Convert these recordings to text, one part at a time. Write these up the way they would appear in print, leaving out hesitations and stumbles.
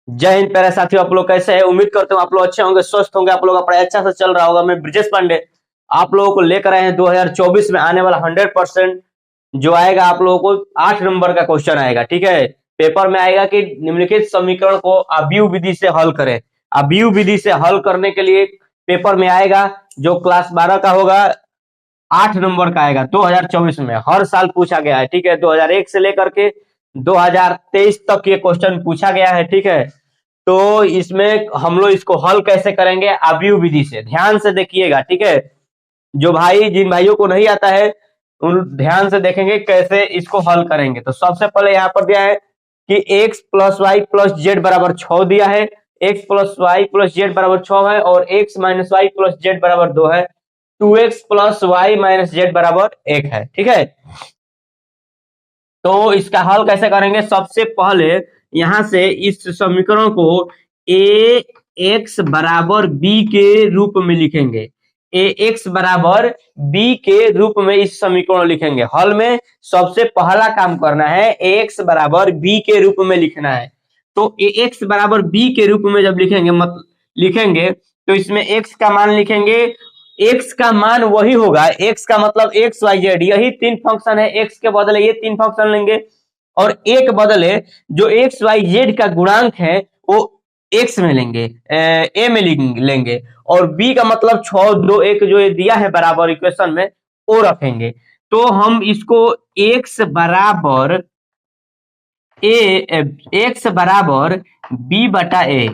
जय हिंद प्यारे साथियों, आप लोग कैसे हैं? उम्मीद करते हूँ आप लोग अच्छे होंगे, स्वस्थ होंगे, आप लोग का पढ़ाई अच्छा से चल रहा होगा। मैं ब्रिजेश पांडे आप लोगों को लेकर आए हैं 2024 में आने वाला 100% जो आएगा आप लोगों को 8 नंबर का क्वेश्चन आएगा। ठीक है, पेपर में आएगा कि निम्नलिखित समीकरण को अबीव विधि से हल करें। अबीव विधि से हल करने के लिए पेपर में आएगा जो क्लास 12 का होगा, 8 नंबर का आएगा। 2024 में हर साल पूछा गया है। ठीक है, 2001 से लेकर के 2023 तक ये क्वेश्चन पूछा गया है। ठीक है, तो इसमें हम लोग इसको हल कैसे करेंगे? अबीव विधि से। ध्यान से देखिएगा। ठीक है, जो भाई जिन भाइयों को नहीं आता है उन ध्यान से देखेंगे कैसे इसको हल करेंगे। तो सबसे पहले यहाँ पर दिया है कि x plus y plus z बराबर 6 दिया है। x plus y plus z बराबर 6 है और x minus y plus z बराबर 2 है। 2x plus Y minus Z बराबर 1 है। ठीक है, तो इसका हल कैसे करेंगे? सबसे पहले यहां से इस समीकरण को ए एक्स बराबर बी के रूप में लिखेंगे। ए एक्स बराबर बी के रूप में इस समीकरण लिखेंगे। हल में सबसे पहला काम करना है ए एक्स बराबर बी के रूप में लिखना है। तो ए एक्स बराबर बी के रूप में जब लिखेंगे तो इसमें एक्स का मान लिखेंगे। एक्स का मान वही होगा, एक्स का मतलब एक्स वाई जेड, यही तीन फंक्शन है। एक्स के बदले ये तीन फंक्शन लेंगे और एक बदले जो एक्स वाई जेड का गुणांक है वो एक्स में लेंगे, ए में लेंगे और बी का मतलब 6 2 1 जो ये दिया है बराबर इक्वेशन में वो रखेंगे। तो हम इसको एक्स बराबर एक्स बराबर बी बटा ए,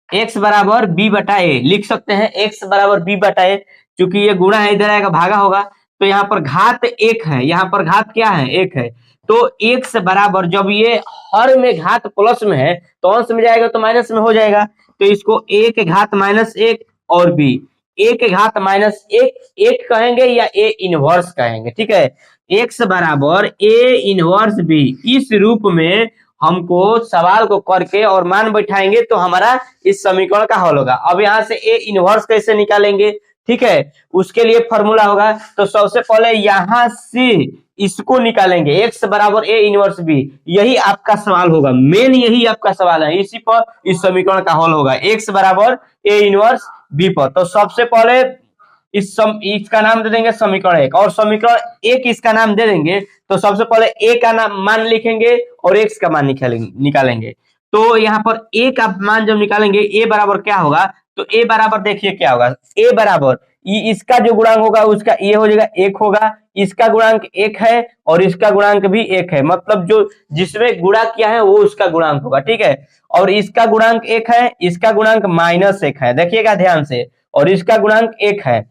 एक्स बराबर बी बटा ए लिख सकते हैं। एक्स बराबर बी बटा ए, क्योंकि ये गुणा है, इधर आएगा भागा होगा, तो यहाँ पर घात एक है, यहाँ पर घात क्या है? एक है। तो एक्स बराबर जब ये हर में घात प्लस में है तो अंश में जाएगा तो माइनस में हो जाएगा। तो इसको ए के घात माइनस एक और बी ए के घात माइनस एक कहेंगे या ए इनवर्स कहेंगे। ठीक है, एक्स बराबर ए इनवर्स बी, इस रूप में हमको सवाल को करके और मान बैठाएंगे तो हमारा इस समीकरण का हल होगा। अब यहाँ से ए इनवर्स कैसे निकालेंगे? ठीक है, उसके लिए फॉर्मूला होगा। तो सबसे पहले यहां से इसको निकालेंगे, एक्स बराबर ए इनवर्स बी। यही आपका सवाल होगा, मेन यही आपका सवाल है, इसी पर इस समीकरण का हल होगा, एक्स बराबर ए इनवर्स बी पर। तो सबसे पहले इसका नाम दे देंगे समीकरण एक, और समीकरण एक इसका नाम दे देंगे। तो सबसे पहले ए का नाम मान लिखेंगे और एक्स का मान निकालेंगे। तो यहाँ पर ए का मान जब निकालेंगे ए बराबर क्या होगा? तो ए बराबर देखिए क्या होगा, ए बराबर इसका जो गुणांक होगा उसका ये हो जाएगा एक होगा, इसका गुणांक एक है और इसका गुणांक भी एक है, मतलब जो जिसमें गुणा किया है वो उसका गुणांक होगा। ठीक है, और इसका गुणांक एक है, इसका गुणांक माइनस एक है, देखिएगा ध्यान से, और इसका गुणांक एक है,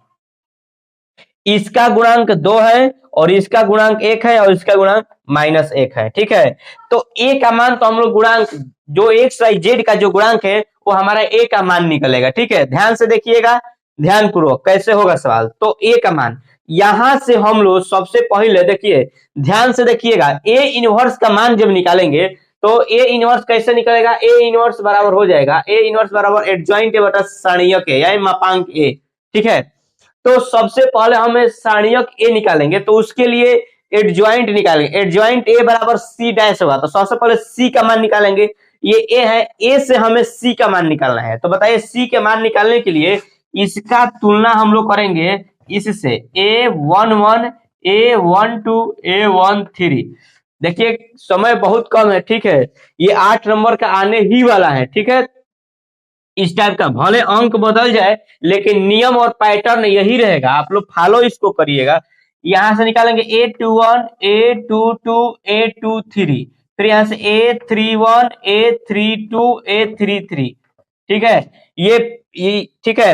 इसका गुणांक 2 है और इसका गुणांक 1 है और इसका गुणांक माइनस 1 है। ठीक है, तो ए का मान तो हम लोग गुणांक जो एक्स वाई जेड का जो गुणांक है वो हमारा ए का मान निकलेगा। ठीक है, ध्यान से देखिएगा, ध्यान पूर्वक कैसे होगा सवाल। तो ए का मान यहां से हम लोग सबसे पहले देखिए, ध्यान से देखिएगा, ए इनवर्स का मान जब निकालेंगे तो ए इनवर्स कैसे निकलेगा? ए इनवर्स बराबर हो जाएगा, ए इनवर्स बराबर एडजॉइंट ए बटा सारणियक ए यानी मापांक ए। ठीक है, तो सबसे पहले हमें सारणियक ए निकालेंगे, तो उसके लिए एडजॉइंट निकालेंगे। एडजॉइंट ए बराबर सी डैश होगा, तो सबसे पहले सी का मान निकालेंगे। ये ए है, ए से हमें सी का मान निकालना है। तो बताइए सी के मान निकालने के लिए इसका तुलना हम लोग करेंगे इससे, A11 A12 A13। देखिए समय बहुत कम है। ठीक है, ये 8 नंबर का आने ही वाला है। ठीक है, इस टाइप का भले अंक बदल जाए लेकिन नियम और पैटर्न यही रहेगा, आप लोग फॉलो इसको करिएगा। यहां से निकालेंगे A21 A22 A23, फिर यहां से A31 A32 A33। ठीक है, ये ठीक है,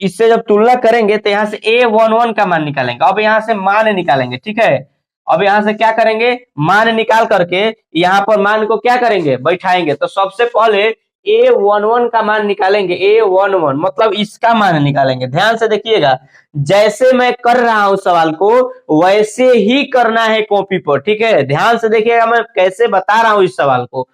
इससे जब तुलना करेंगे तो यहाँ से A11 का मान निकालेंगे। अब यहाँ से मान निकालेंगे। ठीक है, अब यहाँ से क्या करेंगे? मान निकाल करके यहाँ पर मान को क्या करेंगे? बैठाएंगे। तो सबसे पहले A11 का मान निकालेंगे, A11 मतलब इसका मान निकालेंगे। ध्यान से देखिएगा, जैसे मैं कर रहा हूं सवाल को वैसे ही करना है कॉपी पर। ठीक है, ध्यान से देखिएगा मैं कैसे बता रहा हूं इस सवाल को।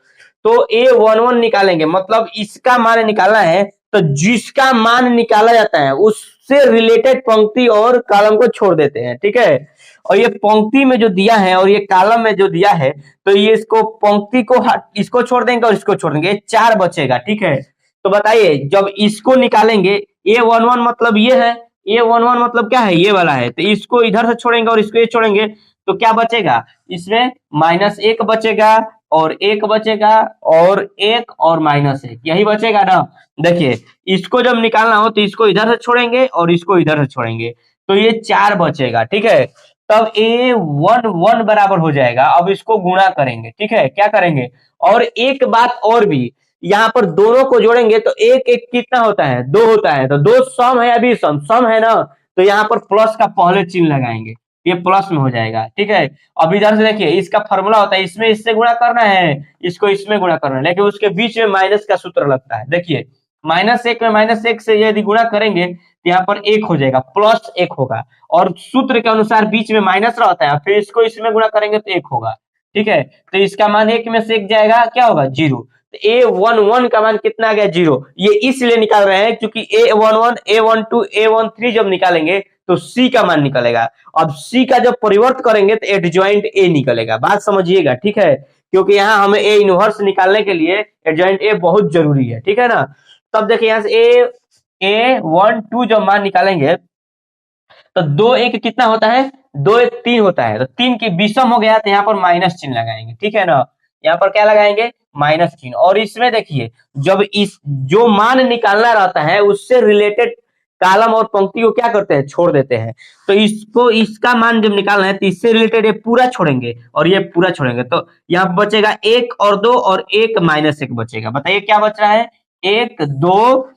तो A11 निकालेंगे, मतलब इसका मान निकालना है। तो जिसका मान निकाला जाता है उससे रिलेटेड पंक्ति और कॉलम को छोड़ देते हैं, ठीक है। और ये पंक्ति में जो दिया है और ये कॉलम में जो दिया है, तो ये इसको पंक्ति को इसको छोड़ देंगे और इसको छोड़ देंगे, 4 बचेगा, ठीक है। तो बताइए जब इसको निकालेंगे, A11 मतलब ये है, A11 मतलब क्या है, ये वाला है, तो इसको इधर से छोड़ेंगे और इसको ये छोड़ेंगे, तो क्या बचेगा, इसमें -1 बचेगा और 1 बचेगा और 1 और -1, यही बचेगा ना। देखिए इसको जब निकालना हो तो इसको इधर से छोड़ेंगे और इसको इधर से छोड़ेंगे, तो ये 4 बचेगा, ठीक है। तब A11 बराबर हो जाएगा। अब इसको गुणा करेंगे, ठीक है, क्या करेंगे, और एक बात और भी, यहाँ पर दोनों को जोड़ेंगे तो एक एक कितना होता है, 2 होता है, तो 2 सम है अभी, सम है ना, तो यहाँ पर प्लस का पहले चिन्ह लगाएंगे, ये प्लस में हो जाएगा, ठीक है। अब इधर से देखिए इसका फॉर्मूला होता है, इसमें इससे गुणा करना है, इसको इसमें गुणा करना है, लेकिन उसके बीच में माइनस का सूत्र लगता है। देखिए -1 में -1 से यदि गुणा करेंगे तो यहाँ पर 1 हो जाएगा, +1 होगा, और सूत्र के अनुसार बीच में माइनस रहता है, फिर इसको इसमें गुणा करेंगे तो 1 होगा, ठीक है। तो इसका मान 1 में से 1 जाएगा, क्या होगा, 0। तो A11 का मान कितना आ गया, 0। ये इसलिए निकाल रहे हैं क्योंकि A11, A12, A13 जब निकालेंगे तो C का मान निकलेगा। अब C का जब परिवर्त करेंगे तो एडजॉइंट A निकलेगा, बात समझिएगा, ठीक है, क्योंकि यहाँ हमें A इनवर्स निकालने के लिए एडजॉइंट A बहुत जरूरी है, ठीक है ना। तब देखिए यहाँ से A12 जब मान निकालेंगे तो 2 1 कितना होता है, 2 1 3 होता है, तो 3 की विषम हो गया, तो यहाँ पर माइनस चिन्ह लगाएंगे, ठीक है ना। यहाँ पर क्या लगाएंगे, माइनस चिन्ह। और इसमें देखिए जब इस जो मान निकालना रहता है उससे रिलेटेड कॉलम और पंक्ति को क्या करते हैं, छोड़ देते हैं। तो इसको इसका मान जब निकालना है तो इससे रिलेटेड ये पूरा छोड़ेंगे और ये पूरा छोड़ेंगे, तो यहाँ बचेगा 1 और 2 और 1 -1 बचेगा। बताइए क्या बच रहा है, 1 2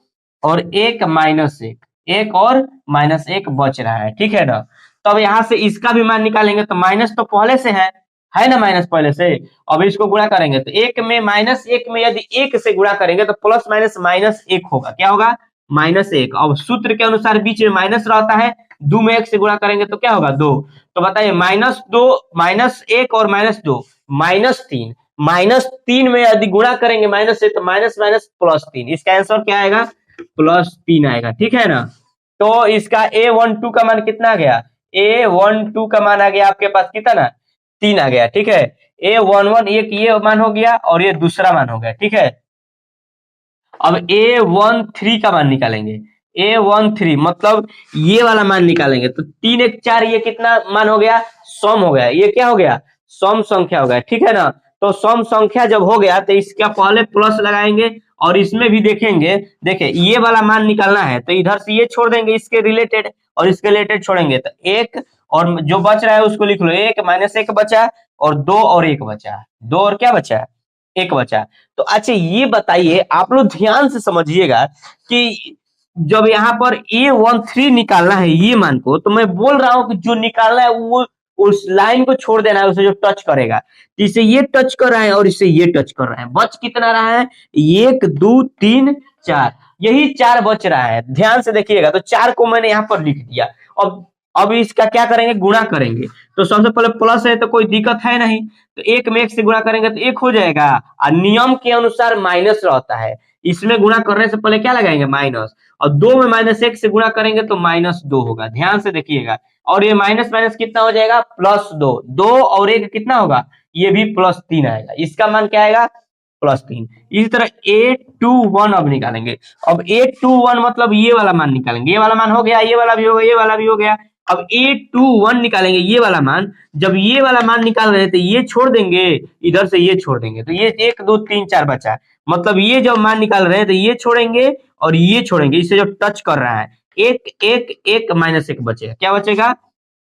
और 1 -1, 1 और -1 बच रहा है, ठीक है ना। तब यहाँ से इसका भी मान निकालेंगे तो माइनस तो पहले से है ना, माइनस पहले से। अब इसको गुणा करेंगे तो 1 में -1 में यदि 1 से गुणा करेंगे तो प्लस माइनस -1 होगा, क्या होगा, -1। अब सूत्र के अनुसार बीच में माइनस रहता है, 2 में 1 से गुणा करेंगे तो क्या होगा, 2। तो बताइए -2 -1 और -2 -3, -3 में यदि गुणा करेंगे माइनस से तो माइनस माइनस +3, इसका आंसर क्या आएगा, +3 आएगा, ठीक है ना। तो इसका A12 का मान कितना आ गया, A12 का मान आ गया आपके पास कितना, 3 आ गया, ठीक है। A11 एक ये मान हो गया और ये दूसरा मान हो गया, ठीक है। अब A13 का मान निकालेंगे, A13 मतलब ये वाला मान निकालेंगे, तो 3 1 4 ये कितना मान हो गया, सम हो गया, ये क्या हो गया, सम संख्या हो गया, ठीक है ना। तो सम संख्या जब हो गया तो इसका पहले प्लस लगाएंगे और इसमें भी देखेंगे, देखिए ये वाला मान निकालना है तो इधर से ये छोड़ देंगे इसके रिलेटेड और इसके रिलेटेड छोड़ेंगे, तो 1 और जो बच रहा है उसको लिख लो, 1 -1 बचा और 2 और 1 बचा, 2 और क्या बचा, 1 बचा। तो अच्छा ये बताइए, आप लोग ध्यान से समझिएगा कि जब यहाँ पर A13 निकालना है ये मान को, तो मैं बोल रहा हूँ कि जो निकालना है वो उस लाइन को छोड़ देना है, उसे जो टच करेगा, इसे ये टच कर रहा है और इसे ये टच कर रहा है, बच कितना रहा है, 1 2 3 4, यही 4 बच रहा है, ध्यान से देखिएगा। तो 4 को मैंने यहाँ पर लिख दिया। अब इसका क्या करेंगे, गुणा करेंगे, तो सबसे पहले प्लस है तो कोई दिक्कत है नहीं, तो 1 में 1 से गुणा करेंगे तो 1 हो जाएगा, और नियम के अनुसार माइनस रहता है, इसमें गुणा करने से पहले क्या लगाएंगे, माइनस, और 2 में -1 से गुणा करेंगे तो -2 होगा, ध्यान से देखिएगा। और ये माइनस माइनस कितना हो जाएगा, +2, 2 और 1 कितना होगा, ये भी +3 आएगा, इसका मान क्या आएगा, +3। इसी तरह A21 अब निकालेंगे। अब A21 मतलब ये वाला मान निकालेंगे, ये वाला मान हो गया, ये वाला भी हो गया, ये वाला भी हो गया। अब A21 निकालेंगे, ये वाला मान, जब ये वाला मान निकाल रहे थे ये छोड़ देंगे, इधर से ये छोड़ देंगे, तो ये 1 2 3 4 बचा, मतलब ये जब मान निकाल रहे हैं तो ये छोड़ेंगे और ये छोड़ेंगे, इसे जब टच कर रहा है, 1 1 1 -1 बचेगा, क्या बचेगा,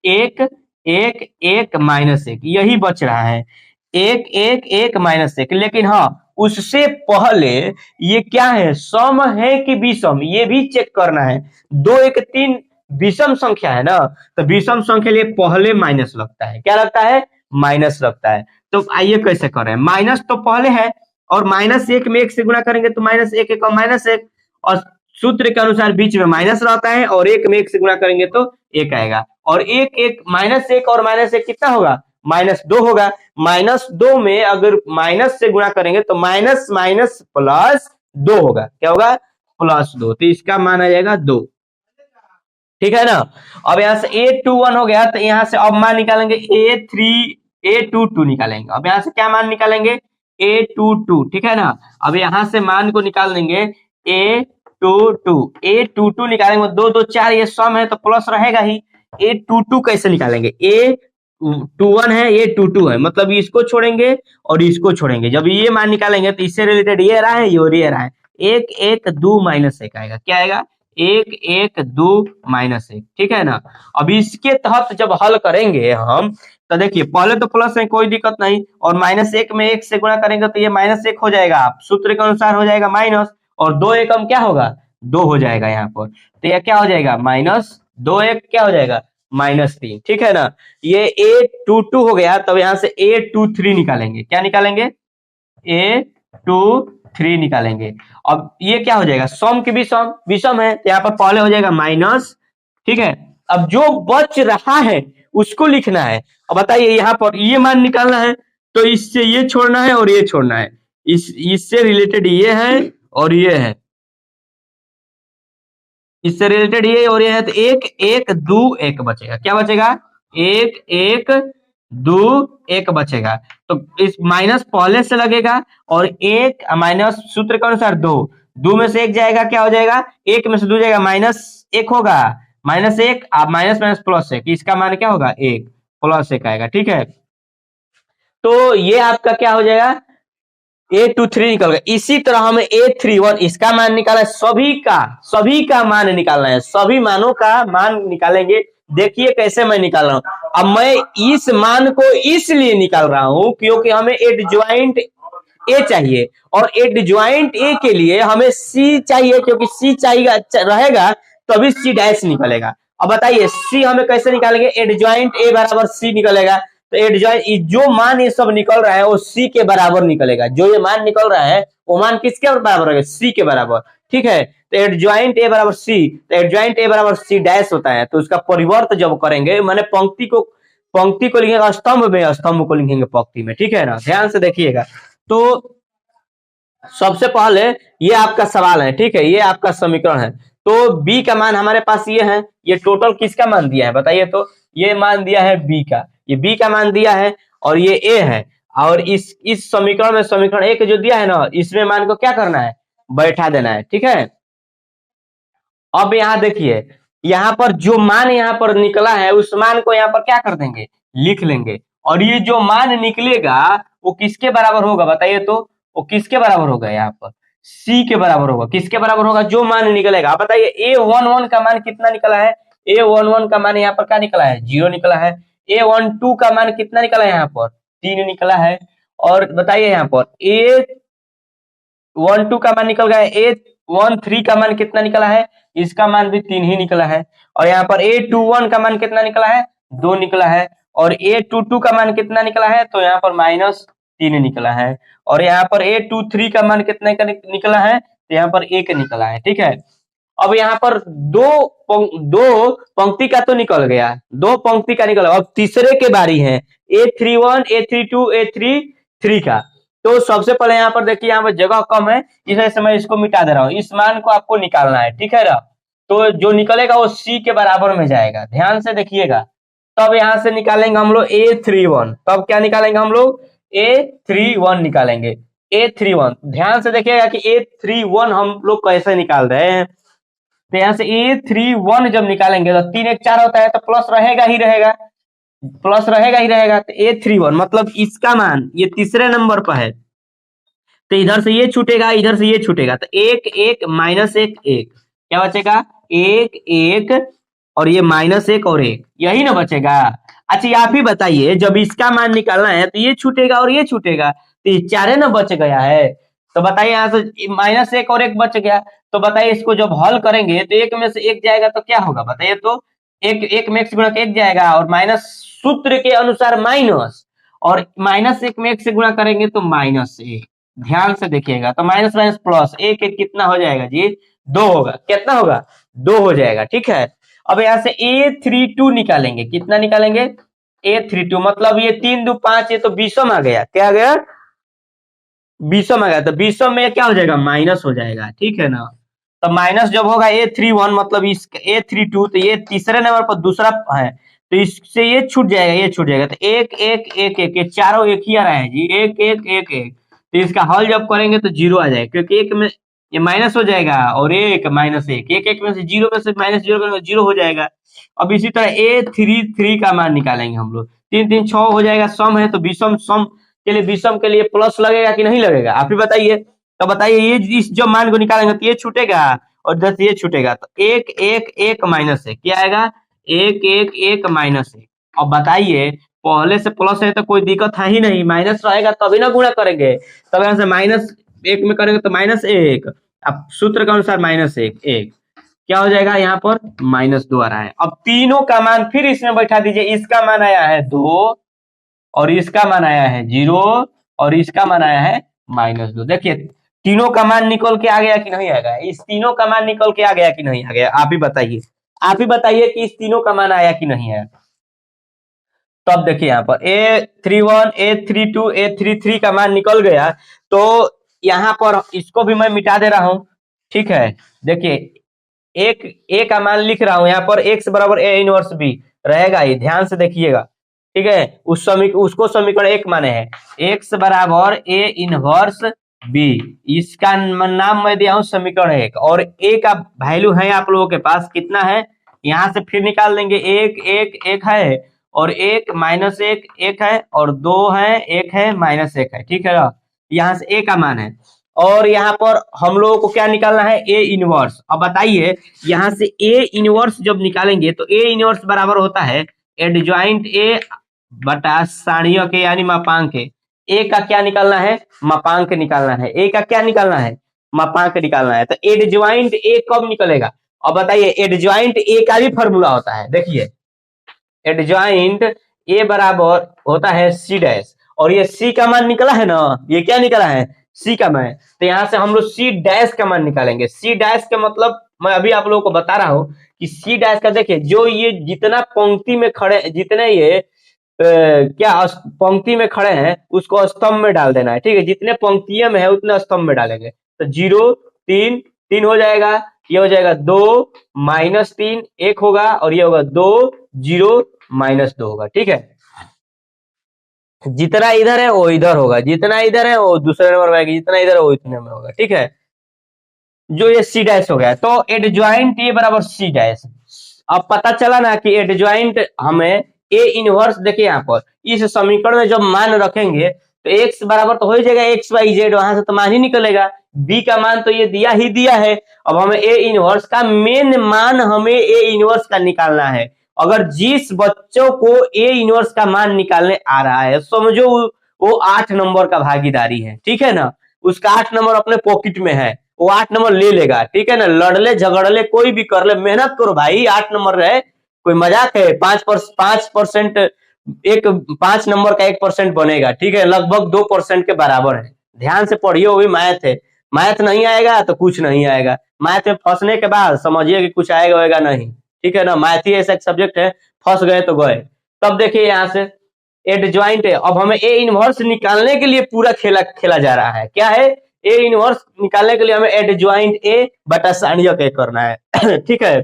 1 1 1 -1, यही बच रहा है, 1 1 1 -1। लेकिन हाँ उससे पहले ये क्या है, सम है कि विषम, ये भी चेक करना है। 2 1 3 विषम संख्या है ना, तो विषम संख्या लिए पहले माइनस लगता है, क्या लगता है, माइनस लगता है। तो आइए कैसे करें, माइनस तो पहले है और -1 में 1 से गुणा करेंगे तो -1 1 और -1, और सूत्र के अनुसार बीच में माइनस रहता है, और 1 में 1 से गुणा करेंगे तो 1 आएगा, और 1 1 -1 और -1 कितना होगा, -2 होगा। -2 में अगर माइनस से गुणा करेंगे तो माइनस माइनस +2 होगा, क्या होगा, प्लस 2, तो इसका मान आ जाएगा 2। ठीक है ना। अब यहाँ से A21 हो गया, तो यहाँ से अब मान निकालेंगे A22 निकालेंगे। अब यहाँ से क्या मान निकालेंगे, A22, ठीक है ना। अब यहाँ से मान को निकाल देंगे A22 निकालेंगे, 2 2 4 ये सम है तो प्लस रहेगा ही। A22 कैसे निकालेंगे, A21 है, A22 है, मतलब इसको छोड़ेंगे और इसको छोड़ेंगे। जब ये मान निकालेंगे तो इससे रिलेटेड ये रहा है, ये रहा है, 1 1 2 -1 आएगा। क्या आएगा, 1 1 2 -1, ठीक है ना। अब इसके तहत जब हल करेंगे हम, तो देखिए पहले तो प्लस है, कोई दिक्कत नहीं, और -1 में 1 से गुणा करेंगे तो ये -1 हो जाएगा, आप सूत्र के अनुसार हो जाएगा माइनस, और 2 एकम क्या होगा, 2 हो जाएगा यहाँ पर। तो यह क्या हो जाएगा, -2 1 क्या हो जाएगा, -3, ठीक है ना। ये A22 हो गया। तब यहाँ से A23 निकालेंगे। क्या निकालेंगे, A23 निकालेंगे। अब ये क्या हो जाएगा, सम की विषम है, तो यहाँ पर पहले हो जाएगा माइनस, ठीक है। अब जो बच रहा है उसको लिखना है। अब बताइए यहाँ पर ये मान निकालना है, तो इससे ये छोड़ना है और ये छोड़ना है, इससे रिलेटेड ये है और ये है, इससे रिलेटेड ये और ये है, तो 1 1 2 1 बचेगा। क्या बचेगा, 1 1 2 1 बचेगा। तो इस माइनस पहले से लगेगा, और 1 माइनस सूत्र के अनुसार 2 2 में से 1 जाएगा, क्या हो जाएगा, 1 में से 2 जाएगा, -1 होगा, -1 अब माइनस माइनस +1, इसका मान क्या होगा, 1 +1 आएगा, ठीक है। तो ये आपका क्या हो जाएगा, A23 निकल गया। इसी तरह हमें A31 इसका मान निकालना है, सभी का मान निकालना है, सभी मानों का मान निकालेंगे। देखिए कैसे मैं निकाल रहा हूं। अब मैं इस मान को इसलिए निकाल रहा हूं क्योंकि हमें एडजॉइंट ए चाहिए, और एडजॉइंट ए के लिए हमें सी चाहिए, क्योंकि सी चाहिए रहेगा तभी सी डैश निकलेगा। अब बताइए सी हमें कैसे निकालेंगे, एडजॉइंट ए बराबर सी निकलेगा। तो एडजॉइंट जो मान ये सब निकल रहा है वो सी के बराबर निकलेगा। जो ये मान निकल रहा है वो मान किसके बराबर होगा, सी के बराबर, ठीक है। तो एडजॉइंट ए बराबर सी, तो एडजॉइंट ए बराबर सी डैश होता है। तो उसका परिवर्त जब करेंगे, माने पंक्ति को लिखेगा स्तंभ में, स्तंभ को लिखेंगे पंक्ति में, ठीक है ना। ध्यान से देखिएगा। तो सबसे पहले ये आपका सवाल है, ठीक है, ये आपका समीकरण है। तो बी का मान हमारे पास ये है, ये टोटल किसका मान दिया है बताइए, तो ये मान दिया है बी का, ये बी का मान दिया है, और ये ए है। और इस समीकरण में समीकरण ए जो दिया है ना, इसमें मान को क्या करना है, बैठा देना है, ठीक है। अब यहाँ देखिए, यहाँ पर जो मान यहाँ पर निकला है उस मान को यहाँ पर क्या कर देंगे, लिख लेंगे। और ये जो मान निकलेगा वो किसके बराबर होगा बताइए, तो वो किसके बराबर होगा, यहाँ पर सी के बराबर होगा। किसके बराबर होगा, जो मान निकलेगा। बताइए A11 का मान कितना निकला है, A11 का मान यहाँ पर क्या निकला है, 0 निकला है। A12 का मान कितना निकला है, यहाँ पर 3 निकला है। और बताइए यहाँ पर A12 का मान निकल गया, A13 का मान कितना निकला है, इसका मान भी 3 ही निकला है। और यहाँ पर A21 का मान कितना निकला है, 2 निकला है। और A22 का मान कितना निकला है, तो यहाँ पर -3 निकला है। और यहाँ पर A23 का मान कितने का निकला है, तो यहाँ पर 1 निकला है, ठीक है। अब यहाँ पर दो पंक्ति का तो निकल गया, 2 पंक्ति का निकल गया। अब तीसरे के बारी है, A31 A32 A33 का। तो सबसे पहले यहाँ पर देखिए, यहाँ पर जगह कम है, इस वजह से मैं इसको मिटा दे रहा हूँ। इस मान को आपको निकालना है, ठीक है ना। तो जो निकलेगा वो सी के बराबर में जाएगा, ध्यान से देखिएगा। तब यहाँ से निकालेंगे हम लोग A31, तब क्या निकालेंगे हम लोग, A31 निकालेंगे, A31। ध्यान से देखिएगा कि A31 हम लोग कैसे निकाल रहे हैं। तो यहाँ से A31 जब निकालेंगे तो 3 1 4 होता है, तो प्लस रहेगा ही रहेगा, प्लस रहेगा ही रहेगा। तो A31 मतलब इसका मान ये तीसरे नंबर पर है, तो इधर से ये छूटेगा, इधर से ये छूटेगा, तो 1 1 -1 1 क्या बचेगा, 1 1 और ये -1 और 1, यही ना बचेगा। अच्छा आप ही बताइए, जब इसका मान निकालना है तो ये छूटेगा और ये छूटेगा, तो ये 4 ना बच गया है। तो बताइए यहाँ से -1 और 1 बच गया। तो बताइए इसको जब हल करेंगे तो 1 में से 1 जाएगा तो क्या होगा बताइए, तो 1 में x गुणा 1 जाएगा, और माइनस सूत्र के अनुसार माइनस, और -1 में 1 से गुणा करेंगे तो -1। ध्यान से देखिएगा, तो माइनस माइनस प्लस, 1 1 कितना हो जाएगा जी, 2 होगा। कितना होगा, 2 हो जाएगा, ठीक है। अब यहाँ से A32 निकालेंगे, कितना निकालेंगे, A32 मतलब ये 3 2 5, ये तो 20 आ गया, क्या आ गया, 20 आ गया। तो 20 में क्या हो जाएगा, माइनस हो जाएगा, ठीक है ना। तो माइनस जब होगा A31 मतलब इस A32, तो ये तीसरे नंबर पर दूसरा है, तो इससे ये छूट जाएगा, ये छूट जाएगा, तो एक एक एक एक, ये चारों एक ही आ रहा है जी, एक एक एक एक, तो इसका हल जब करेंगे तो जीरो आ जाएगा, क्योंकि एक में ये माइनस हो जाएगा और एक माइनस एक, एक एक में से जीरो में से माइनस जीरो में जीरो हो जाएगा। अब इसी तरह A33 का मान निकालेंगे हम लोग, 3 3 6 हो जाएगा, सम है तो विषम सम के लिए, विषम के लिए प्लस लगेगा कि नहीं लगेगा, आप ही बताइए। तो बताइए ये इस जो मान को निकालेंगे तो ये छूटेगा और 10 ये छूटेगा, तो एक एक एक माइनस एक, क्या आएगा, एक एक एक माइनस एक। अब बताइए पहले से प्लस है तो कोई दिक्कत है ही नहीं, माइनस रहेगा तभी ना गुणा करेंगे, तब यहाँ से माइनस एक में करेंगे तो माइनस एक, अब सूत्र के अनुसार माइनस एक एक, क्या हो जाएगा यहाँ पर -2 आ रहा है। अब तीनों का मान फिर इसमें बैठा दीजिए, इसका मान आया है 2 और इसका मान आया है 0 और इसका मान आया है -2। देखिए तीनों का मान निकल के आ गया कि नहीं आ गया, इस तीनों का मान निकल के आ गया कि नहीं आ गया, आप ही बताइए, आप ही बताइए कि इस तीनों का मान आया कि नहीं आया। तो अब देखिए यहाँ पर A31 A32 A33 का मान निकल गया, तो यहाँ पर इसको भी मैं मिटा दे रहा हूं, ठीक है। देखिए एक ए का मान लिख रहा हूं यहाँ पर, x बराबर A इनवर्स बी रहेगा ही, ध्यान से देखिएगा, ठीक है। उसको समीकरण एक माने हैं, x बराबर A इनवर्स बी, इसका नाम मैं दिया हूं समीकरण एक, और a का वैल्यू है आप लोगों के पास कितना है, यहाँ से फिर निकाल देंगे, एक एक एक है और एक माइनस एक एक है और दो है एक है माइनस एक है, ठीक है ना। यहाँ से a का मान है और यहाँ पर हम लोगों को क्या निकालना है, ए इनवर्स। अब बताइए यहाँ से ए इनवर्स जब निकालेंगे तो ए इनवर्स बराबर होता है एडजॉइंट ए बटा सारणिय के यानी मापांक के। ए का क्या निकालना है, मापांक निकालना है, ए का क्या निकालना है, मापांक निकालना है। तो एडजॉइंट ए कब निकलेगा, अब बताइए, एडजॉइंट ए का भी फॉर्मूला होता है, देखिए एडजॉइंट ए बराबर होता है सी डैश, और ये सी का मान निकला है ना, ये क्या निकला है, सी का मान, तो यहाँ से हम लोग सी डैश का मान निकालेंगे। सी डैश का मतलब मैं अभी आप लोगों को बता रहा हूँ कि सी डैश का, देखिए जो ये जितना पंक्ति में खड़े, जितने ये क्या पंक्ति में खड़े हैं उसको स्तंभ में डाल देना है, ठीक है, जितने पंक्तियों में है उतने स्तंभ में डालेंगे, तो 0 3 3 हो जाएगा, ये हो जाएगा 2 -3 1 होगा और ये होगा 2 0 -2 होगा, ठीक है। जितना इधर है वो इधर होगा, जितना इधर है वो दूसरे नंबर में आएगा, जितना इधर है वो इतने में होगा, ठीक है। जो ये सी डैश हो गया, तो एडजॉइंट ए बराबर सी डैश। अब पता चला ना कि एडजॉइंट हमें ए इनवर्स, देखिए यहाँ पर इस समीकरण में जब मान रखेंगे तो x बराबर तो हो ही जाएगा XYZ, वहां से तो मान ही निकलेगा, b का मान तो ये दिया ही दिया है। अब हमें ए इनवर्स का मेन मान, हमें ए इनवर्स का निकालना है। अगर जिस बच्चों को ए इनवर्स का मान निकालने आ रहा है, समझो वो 8 नंबर का भागीदारी है, ठीक है ना, उसका 8 नंबर अपने पॉकेट में है, वो 8 नंबर ले लेगा, ठीक है ना, लड़ले झगड़ले कोई भी कर ले, मेहनत करो भाई, 8 नंबर रहे, कोई मजाक है, 5% एक 5 नंबर का 1% बनेगा, ठीक है, लगभग 2% के बराबर है। ध्यान से पढ़िए, वो भी मैथ है, मैथ नहीं आएगा तो कुछ नहीं आएगा, मैथ में फंसने के बाद समझिए कि कुछ आएगा होगा नहीं, ठीक है ना, मैथ ही ऐसा एक सब्जेक्ट है, फंस गए तो गए। तब देखिए यहाँ से एडजॉइंट है, अब हमें ए इनवर्स निकालने के लिए पूरा खेला जा रहा है, क्या है, ए इनवर्स निकालने के लिए हमें एडजॉइंट ए बटा सारणिक ए करना है ठीक है,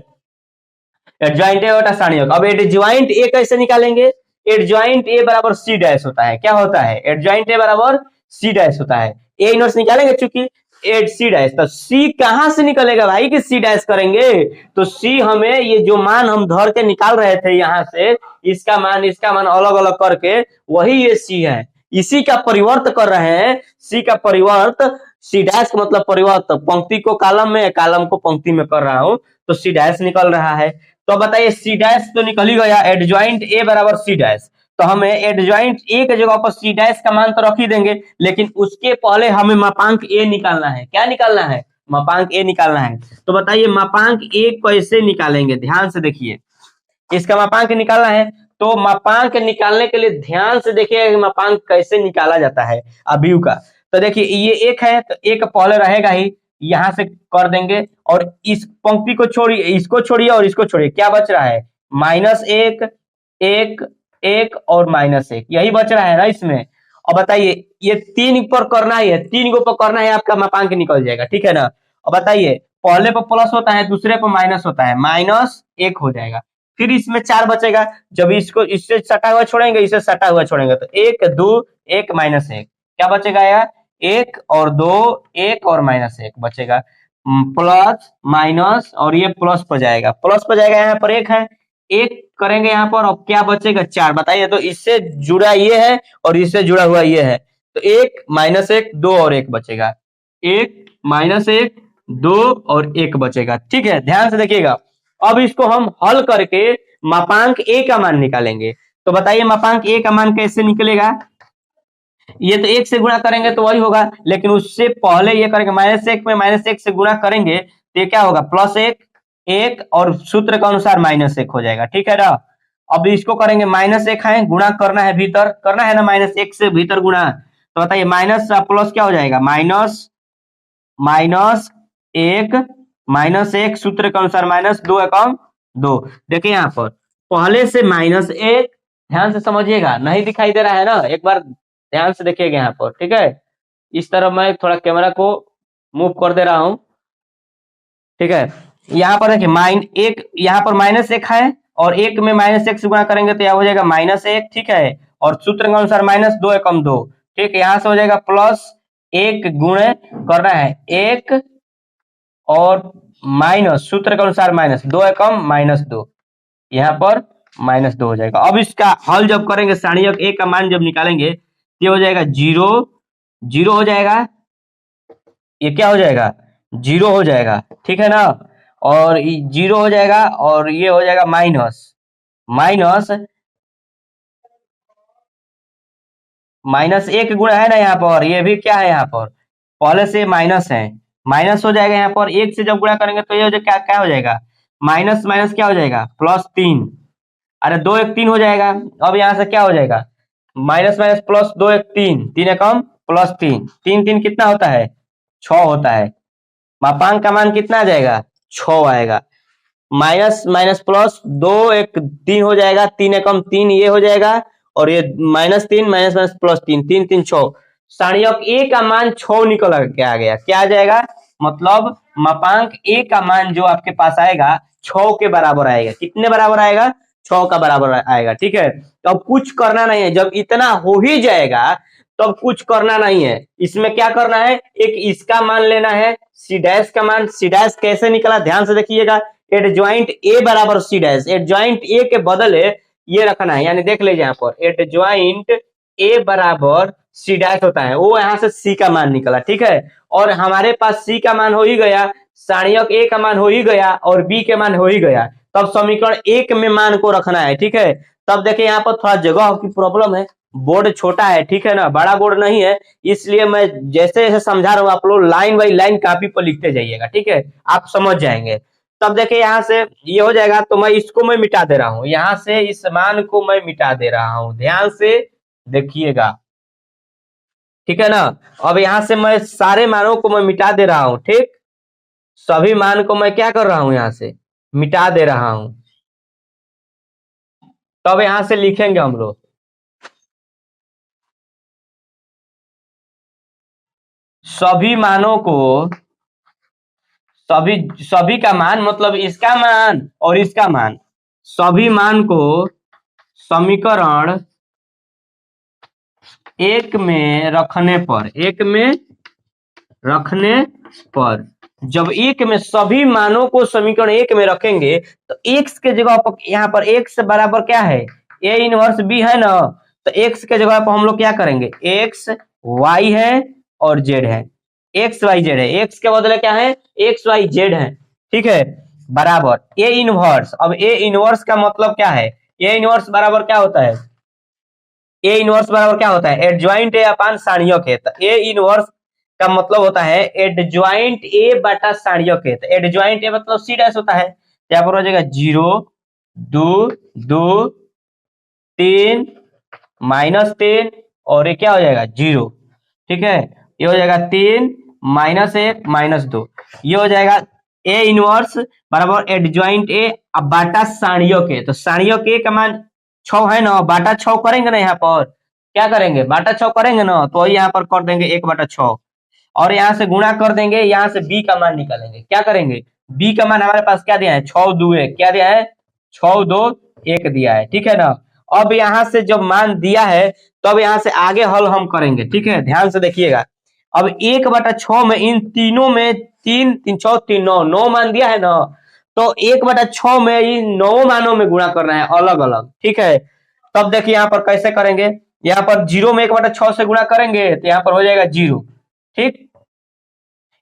एडजॉइंट ए बटा सारणिक। अब एडजॉइंट ए कैसे निकालेंगे, एडजॉइंट ए बराबर सी डैश होता है, क्या होता है, एडजॉइंट ए बराबर सी डैश होता है, ए इनवर्स निकालेंगे चूंकि एड सी डैश, तो सी कहां से निकलेगा भाई कि सी डैश करेंगे, तो सी हमें ये जो मान हम धर के निकाल रहे थे यहाँ से, इसका मान अलग अलग करके वही ये सी है, इसी का परिवर्त कर रहे हैं, सी का परिवर्त, सी डैश का मतलब परिवर्त, पंक्ति को कालम में, कालम को पंक्ति में कर रहा हूं, तो सी डैश निकल रहा है। तो बताइए सी डैश तो निकल ही गया, एडजॉइंट ए बराबर सी डैश, तो हमें एडजॉइंट ए के जगह पर सी डैश का मान तो रख ही देंगे, लेकिन उसके पहले हमें मापांक ए निकालना है, क्या निकालना है, मापांक ए निकालना है। तो बताइए मापांक ए कैसे निकालेंगे, ध्यान से देखिए, इसका मापांक निकालना है, तो मापांक निकालने के लिए ध्यान से देखिए मापांक कैसे निकाला जाता है अभियु का। तो देखिए ये एक है, तो एक पहले रहेगा ही, यहां से कर देंगे और इस पंक्ति को छोड़िए, इसको छोड़िए और इसको छोड़िए, क्या बच रहा है, -1 1 1 और -1, यही बच रहा है ना इसमें। अब बताइए ये 3 पर करना है, 3 को पर करना है, आपका मापांक निकल जाएगा, ठीक है ना। अब बताइए पहले पर प्लस होता है, दूसरे पर माइनस होता है, -1 हो जाएगा। फिर इसमें 4 बचेगा, जब इसको इससे सटा हुआ छोड़ेंगे, इससे सटा हुआ छोड़ेंगे तो 1 2 1 -1 क्या बचेगा यार, 1 और 2 1 और -1 बचेगा। प्लस माइनस और ये प्लस पर जाएगा, प्लस पर जाएगा, यहाँ पर 1 है, 1 करेंगे यहाँ पर, अब क्या बचेगा 4। बताइए, तो इससे जुड़ा ये है और इससे जुड़ा हुआ ये है, तो 1 -1 2 और 1 बचेगा, 1 -1 2 और 1 बचेगा। ठीक है, ध्यान से देखिएगा। अब इसको हम हल करके मापांक a का मान निकालेंगे। तो बताइए मापांक a का मान कैसे निकलेगा। ये तो 1 से गुणा करेंगे तो वही होगा, लेकिन उससे पहले ये करेंगे, -1 में -1 से गुणा करेंगे तो ये क्या होगा, +1 1 और सूत्र के अनुसार -1 हो जाएगा। ठीक है ना। अब इसको करेंगे, -1 है, गुणा करना है, भीतर करना है ना, -1 से भीतर गुणा। तो बताइए माइनस प्लस क्या हो जाएगा, -1 सूत्र के अनुसार -2 एकम 2। देखिए यहाँ पर पहले से -1, ध्यान से समझिएगा, नहीं दिखाई दे रहा है ना, एक बार ध्यान से देखिएगा यहाँ पर। ठीक है, इस तरफ मैं थोड़ा कैमरा को मूव कर दे रहा हूँ। ठीक है, यहाँ पर देखिए -1, यहाँ पर -1 है और 1 में -1 से गुणा करेंगे तो यह हो जाएगा -1। ठीक है, और सूत्र के अनुसार -2 एकम 2। ठीक है, यहाँ से हो जाएगा +1 गुणे करना है 1 और माइनस सूत्र के अनुसार -2 एकम -2, यहाँ पर -2 हो जाएगा। अब इसका हल जब करेंगे, सारणिक a का मान जब निकालेंगे, ये हो जाएगा 0 0 हो जाएगा, ये क्या हो जाएगा 0 हो जाएगा। ठीक है ना, और 0 हो जाएगा और ये हो जाएगा माइनस -1 गुणा है ना यहाँ पर, ये भी क्या है यहाँ पर, पहले से माइनस है, माइनस हो जाएगा यहाँ पर। 1 से जब गुणा करेंगे तो ये हो जाएगा, क्या हो जाएगा, माइनस माइनस क्या हो जाएगा, +3। अरे 2 1 3 हो जाएगा। अब यहाँ से क्या हो जाएगा, माइनस माइनस प्लस 2 1 3 3 एकम +3, 3 3 कितना होता है, 6 होता है। मापांक का मान कितना आ जाएगा, 6 आएगा। माइनस माइनस प्लस 2 1 3 हो जाएगा, 3 एकम 3 ये हो जाएगा, और ये -3 माइनस माइनस +3 3 3 6। सारणिक a का मान 6 निकल के आ गया। क्या आ जाएगा, मतलब मापांक a का मान जो आपके पास आएगा 6 के बराबर आएगा। कितने बराबर आएगा, 6 का बराबर आएगा। ठीक है, तो अब कुछ करना नहीं है, जब इतना हो ही जाएगा तब कुछ करना नहीं है। इसमें क्या करना है, एक इसका मान लेना है, सी डैश का मान। सी डैश कैसे निकला, ध्यान से देखिएगा, एडजॉइंट ए बराबर सी डैश, एडजॉइंट ए के बदले ये रखना है, यानी देख लीजिए यहाँ पर एडजॉइंट ए बराबर सी डैश होता है, वो यहाँ से सी का मान निकला। ठीक है, और हमारे पास सी का मान हो ही गया, सारणिक ए का मान हो ही गया और बी के मान हो ही गया, तब समीकरण 1 में मान को रखना है। ठीक है, तब देखिए यहाँ पर थोड़ा जगह की प्रॉब्लम है, बोर्ड छोटा है, ठीक है ना, बड़ा बोर्ड नहीं है, इसलिए मैं जैसे जैसे समझा रहा हूँ आप लोग लाइन बाई लाइन कॉपी पर लिखते जाइएगा। ठीक है, आप समझ जाएंगे। तब देखिए यहाँ से ये हो जाएगा, तो मैं इसको मैं मिटा दे रहा हूँ, यहाँ से इस मान को मैं मिटा दे रहा हूँ, ध्यान से देखिएगा। ठीक है ना, अब यहाँ से मैं सारे मानों को मैं मिटा दे रहा हूँ। ठीक, सभी मान को मैं क्या कर रहा हूँ, यहाँ से मिटा दे रहा हूँ। तब यहाँ से लिखेंगे हम लोग सभी मानों को, सभी का मान मतलब इसका मान और इसका मान, सभी मान को समीकरण 1 में रखने पर, जब 1 में सभी मानों को समीकरण 1 में रखेंगे तो x के जगह पर, यहाँ पर x बराबर क्या है, a इनवर्स b है ना, तो x के जगह पर हम लोग क्या करेंगे, x y है और z है, x y z है, x के बदले क्या है, x y z है। ठीक है, बराबर a इनवर्स। अब a इनवर्स का मतलब क्या है, a इनवर्स बराबर क्या होता है, ए इनवर्स बराबर क्या होता है, एडजॉइंट ए अपान सारणिक ए। तो ए इनवर्स का मतलब होता है एडजॉइंट ए बटा सारणिक ए। तो एडजॉइंट ए मतलब सी डैश होता है, यहाँ पर हो जाएगा 0 2 2 3 -3 और ये क्या हो जाएगा 0। ठीक है, ये हो जाएगा 3 -1 -2, ये हो जाएगा ए इनवर्स बराबर एडजॉइंट ए अब बाटा सारणिक ए। तो सारणिक ए का मान 6 है ना, बाटा 6 करेंगे ना, यहाँ पर क्या करेंगे, बाटा 6 करेंगे ना, तो यहाँ पर कर देंगे 1/6। और यहाँ से गुणा कर देंगे, यहाँ से b का मान निकालेंगे। क्या करेंगे, b का मान हमारे पास क्या दिया है, 6 2 1, क्या दिया है, 6 2 1 दिया है, ठीक है ना। अब यहाँ से जब मान दिया है तो अब यहाँ से आगे हल हम करेंगे, ठीक है, ध्यान से देखिएगा। अब 1/6 में इन तीनों में 3 3 6 3 9 9 मान दिया है ना, तो 1/6 में इन 9 मानों में गुणा करना है अलग अलग, ठीक है। तब देखिए यहाँ पर कैसे करेंगे, यहाँ पर 0 में 1/6 से गुणा करेंगे तो यहाँ पर हो जाएगा 0, ठीक।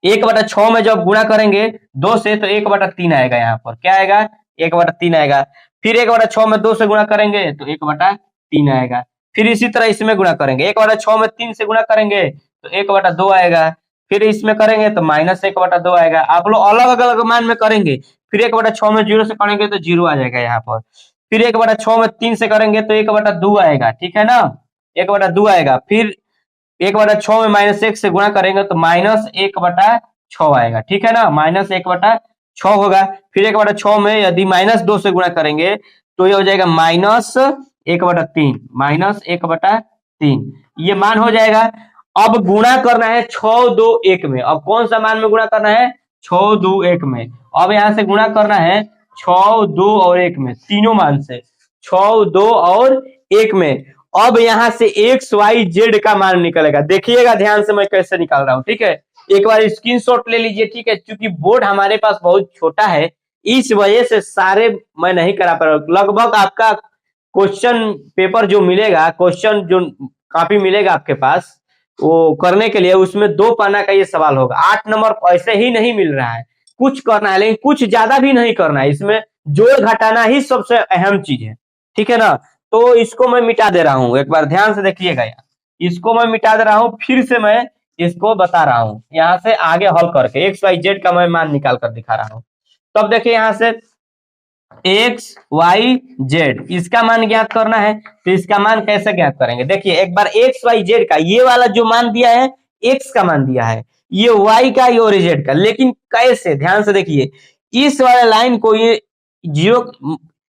1/6 में जब गुणा करेंगे 2 से तो 1/3 आएगा, यहाँ पर क्या आएगा, 1/3 आएगा। फिर 1/6 में 2 से गुणा करेंगे तो 1/3 आएगा। फिर इसी तरह इसमें गुणा करेंगे, 1/6 में 3 से गुणा करेंगे तो 1/2 आएगा। फिर इसमें करेंगे तो -1/2 आएगा। आप लोग अलग अलग मान में करेंगे। फिर 1/6 में 0 से करेंगे तो 0 आ जाएगा यहाँ पर। फिर 1/6 में 3 से करेंगे तो 1/2 आएगा, ठीक है ना, 1/2 आएगा। फिर 1/6 में -1 से गुणा करेंगे तो -1/6 आएगा, ठीक है ना, -1/6 होगा। फिर 1/6 में यदि -2 से गुणा करेंगे तो ये हो जाएगा -1/3, -1/3 ये मान हो जाएगा। अब गुणा करना है 6 2 1 में। अब कौन सा मान में गुणा करना है, 6 2 1 में। अब यहाँ से गुणा करना है 6 2 और 1 में, तीनों मान से 6 2 और 1 में। अब यहाँ से x y z का मान निकलेगा, देखिएगा ध्यान से मैं कैसे निकाल रहा हूँ, ठीक है। एक बार स्क्रीनशॉट ले लीजिए, ठीक है, क्योंकि बोर्ड हमारे पास बहुत छोटा है, इस वजह से सारे मैं नहीं करा पा रहा हूँ। लगभग आपका क्वेश्चन पेपर जो मिलेगा, क्वेश्चन जो कॉपी मिलेगा आपके पास वो करने के लिए, उसमें 2 पन्ना का ये सवाल होगा। 8 नंबर ऐसे ही नहीं मिल रहा है, कुछ करना है, लेकिन कुछ ज्यादा भी नहीं करना है, इसमें जोड़ घटाना ही सबसे अहम चीज है, ठीक है ना। तो इसको मैं मिटा दे रहा हूं, एक बार ध्यान से देखिएगा, इसको मैं मिटा दे रहा हूं, फिर से मैं इसको बता रहा हूं, यहाँ से आगे हल करके x y z का मैं मान निकाल कर दिखा रहा हूं। तो अब देखिए यहाँ से x y z इसका मान ज्ञात करना है, तो इसका मान कैसे ज्ञात करेंगे, देखिए एक बार x y z का ये वाला जो मान दिया है, x का मान दिया है, ये y का, ये और z का, लेकिन कैसे, ध्यान से देखिए, इस वाले लाइन को ये 0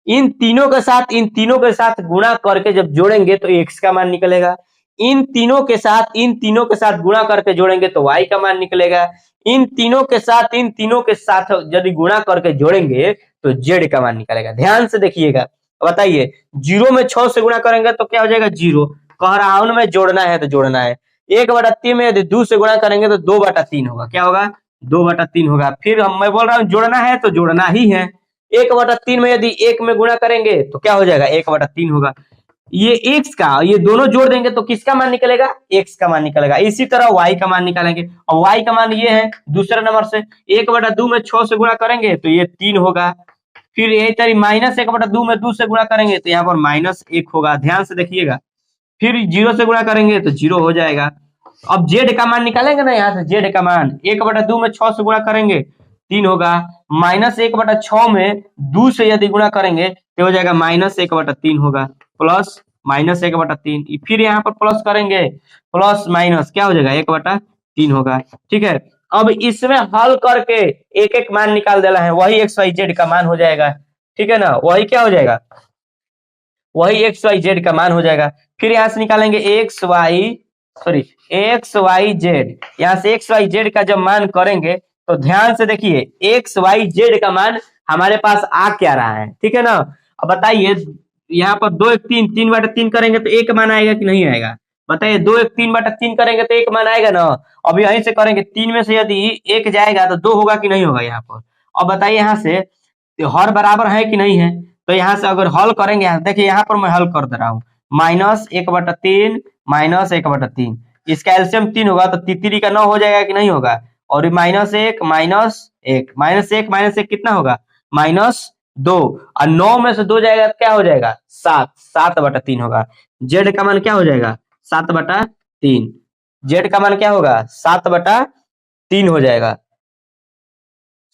इन तीनों के साथ गुणा करके जब जोड़ेंगे तो x का मान निकलेगा। इन तीनों के साथ गुणा करके जोड़ेंगे तो y का मान निकलेगा। इन तीनों के साथ यदि गुणा करके जोड़ेंगे तो z का मान निकलेगा। ध्यान से देखिएगा, बताइए 0 में 6 से गुणा करेंगे तो क्या हो जाएगा, 0। कह रहा हूं में जोड़ना है तो जोड़ना है। 1/3 में यदि 2 से गुणा करेंगे तो 2/3 होगा, क्या होगा, 2/3 होगा। फिर मैं बोल रहा हूँ जोड़ना है तो जोड़ना ही है। 1/3 में यदि 1 में गुणा करेंगे तो क्या हो जाएगा, 1/3 होगा। ये x का, ये दोनों जोड़ देंगे तो किसका मान निकलेगा, x का मान निकलेगा। इसी तरह y का मान निकालेंगे, और y का मान ये है दूसरे नंबर से, 1/2 में 6 से गुणा करेंगे तो ये 3 होगा। फिर यही तरह -1/2 में 2 से गुणा करेंगे तो यहाँ पर -1 होगा, ध्यान से देखिएगा। फिर 0 से गुणा करेंगे तो 0 हो जाएगा। अब z का मान निकालेंगे ना, यहाँ से z का मान 1/2 में 6 से गुणा करेंगे 3 होगा। -1/6 में 2 से यदि गुणा करेंगे तो हो जाएगा -1/3 होगा, प्लस -1/3। फिर यहाँ पर प्लस करेंगे, प्लस माइनस क्या हो जाएगा, 1/3 होगा, ठीक है। अब इसमें हल करके एक एक मान निकाल देना है, वही x y z का मान हो जाएगा, ठीक है ना, वही क्या हो जाएगा, वही x y z का मान हो जाएगा। फिर यहाँ से निकालेंगे x y z, यहाँ से x y z का जब मान करेंगे तो ध्यान से देखिए x y z का मान हमारे पास आ क्या रहा है, ठीक है ना। अब बताइए यहाँ पर 2 1 3 3/3 करेंगे तो एक मान आएगा कि नहीं आएगा, बताइए 2 1 3/3 करेंगे तो एक मान आएगा ना। अब यहीं से करेंगे, 3 में से यदि एक जाएगा तो 2 होगा कि नहीं होगा यहाँ पर। अब बताइए यहाँ से हर बराबर है कि नहीं है, तो यहाँ से अगर हल करेंगे, यहाँ देखिए यहाँ पर मैं हल कर दे रहा हूँ, -1/3 -1/3, इसका एलसीएम 3 होगा तो 3 का 9 हो जाएगा कि नहीं होगा। और -1 -1 कितना होगा, -2, और 9 में से 2 जाएगा तो क्या हो जाएगा, 7/3 होगा। जेड का मान क्या हो जाएगा, 7/3। जेड का मान क्या होगा, 7/3 हो जाएगा,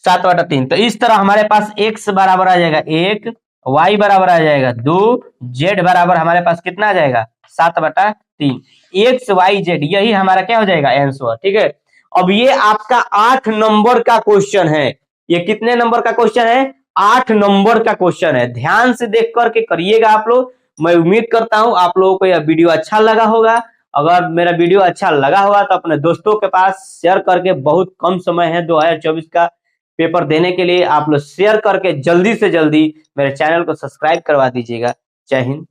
7/3। तो इस तरह हमारे पास x बराबर आ जाएगा 1, y बराबर आ जाएगा 2, z बराबर हमारे पास कितना आ जाएगा, 7/3। x y z यही हमारा क्या हो जाएगा, आंसर, ठीक है। अब ये आपका 8 नंबर का क्वेश्चन है। ये कितने नंबर का क्वेश्चन है, 8 नंबर का क्वेश्चन है। ध्यान से देख करके करिएगा आप लोग। मैं उम्मीद करता हूं आप लोगों को यह वीडियो अच्छा लगा होगा अगर मेरा वीडियो अच्छा लगा होगा तो अपने दोस्तों के पास शेयर करके, बहुत कम समय है 2024 का पेपर देने के लिए, आप लोग शेयर करके जल्दी से जल्दी मेरे चैनल को सब्सक्राइब करवा दीजिएगा। जय हिंद।